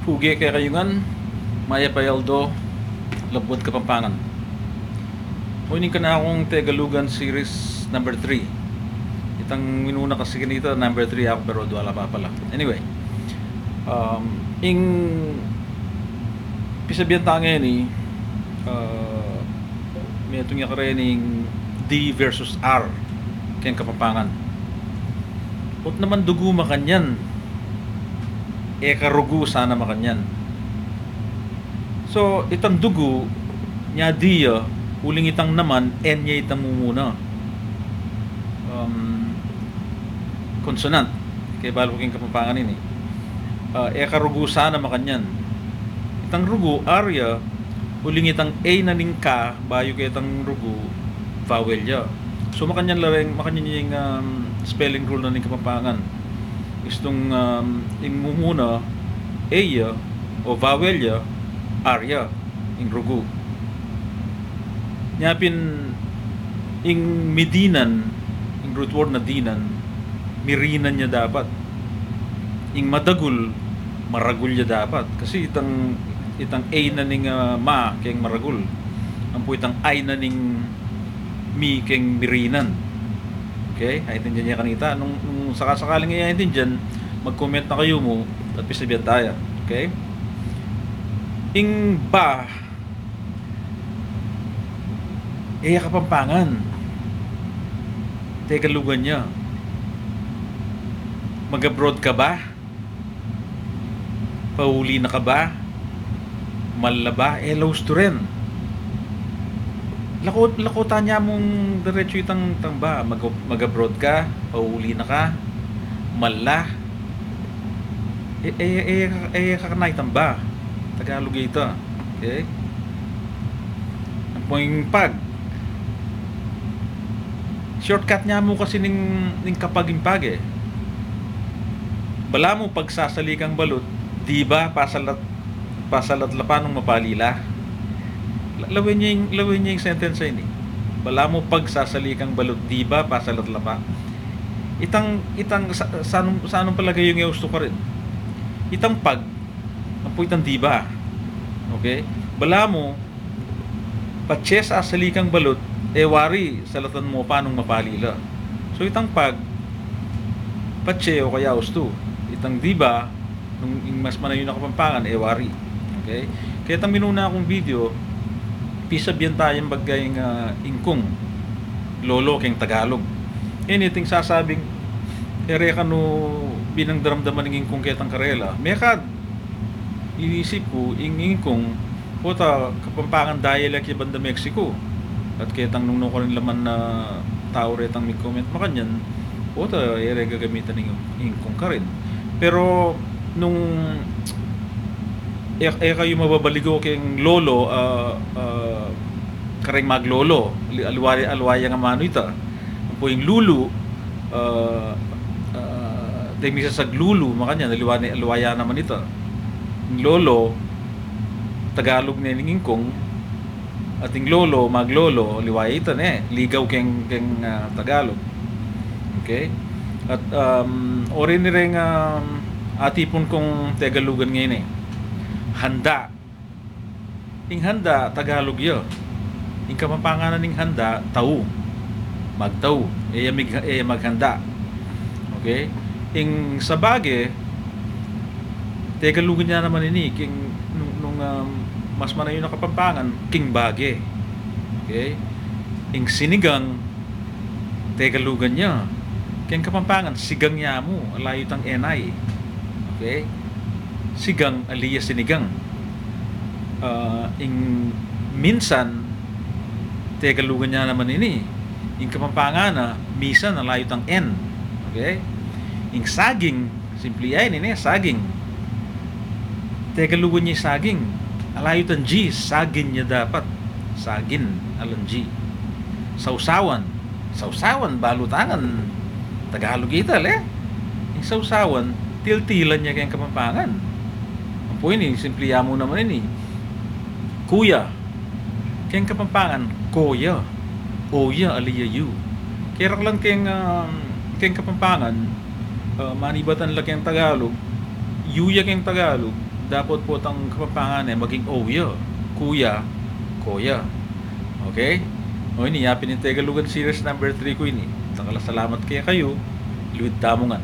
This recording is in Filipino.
Pugi kay Kayungan, Maya Payaldo, Labud Kapampangan. Muning ka na akong Tegalugan series number 3. Itang minuna kasi kinita number 3 ako pero wala pa pala. Anyway, ing pisabihan tayo ngayon may itong yakarening D versus R kayang Kapampangan. Ut naman dugo makanyan karugo sana makanyan. So, itang dugo nya diya, uling itang naman, nya itang mumuna. Consonant. Kaya balo king Kapampangan ini. Karugo sana makanyan. Itang rugo, arya, uling itang A na ning ka, bayo kaya itang rugo, vowel ya. So, makanyan yung spelling rule na ning Kapampangan. Istong ing mumuna aya o vowelya arya ing rugo nyapin ing medinan ing root word na dinan mirinan niya dapat ing madagul maragul niya dapat kasi itang a na ning ma keng maragul ampo itang ay na ning mi keng mirinan. Okay? Naintindihan niya kanita. Nung sakasakaling naiintindihan, mag-comment na kayo mo at pisabihan tayo. Okay? Ing ba Kapampangan. Tegalugan niya. Mag-abroad ka ba? Pauli na ka ba? Malla ba? Lows to rin. Lakota niya mong diretso itang ba mag-abroad ka, pauli na ka, mala kakanay tamba Tagalog ito. Okay? Ang poing pag shortcut niya mo kasi ning kapag-impag bala mo pagsasalikang balot, di ba pasalat lapan ng mapalila. Lawin niya yung sentence ini. Bala mo pagsasalikang balot, di ba pasalat lapa. Itang sanong palagay yung gusto ka rin. Itang pag ampo itang di ba. Okay? Bala mo patse sa salikang balot, wari salatan mo panong mapalila. So itang pag patse o kaya gusto. Itang di ba nung mas manayon na Kapampangan wari. Okay? Kaya itang minuna akong video pisabihan tayong bagay ingkong lolo keng Tagalog. Anything sasabing ere ka no binang daramdaman ng ingkong ketang karela. Mekad inisip ko ingkong puta Kapampangan dialect yung banda Mexico. At ketang nung ko rin laman na tao retang may comment makanyan puta ere gagamitan ng ingkong ka rin. Pero nung kayo mababaligo keng lolo kareng maglolo alwaya nga mano ita po yung lulu dahil sa lulu makanya alwaya naman ita yung lolo Tagalog na ningingkong at yung lolo maglolo alwaya ita ligaw keng Tagalog. Okay? At orin ni ring atipon kong Tagalugan ngayon handa. Ing handa, Tagalog yun. Ing Kapampangan ning handa, tao. Magtao. Maghanda. Okay? Ing sabage, Tagalugan niya naman ini. King, nung mas manayon na Kapampangan, king bage. Okay? Ing sinigang, Tagalugan niya. King Kapampangan, sigang niya mo. Alayo tang enay. Okay? Sigang aliya sinigang. Ing minsan Tagalugan niya naman ini. Ing Kapampangan na misan alayo tang n. Okay? Ing saging simple ay ini saging. Tagalugan niya saging. Alayo tang g, sagin niya dapat. Sagin alang g. Sausawan. Sausawan balutangan. Tagalog ita Ing sausawan tiltilan niya kayang Kapampangan. Po ini simple mo naman ini. Kuya. Keng Kapampangan, koya. Oya aliya yu. Kaya lang keng Kapampangan, manibatan lang keng Tagalog. Yuya keng Tagalog. dapat po tang Kapampangan maging oyo, kuya, koya. Okay? O ini, yapin yung Tegalugan Series number 3 ko ini. Salamat kaya kayo, iluwid tamongan.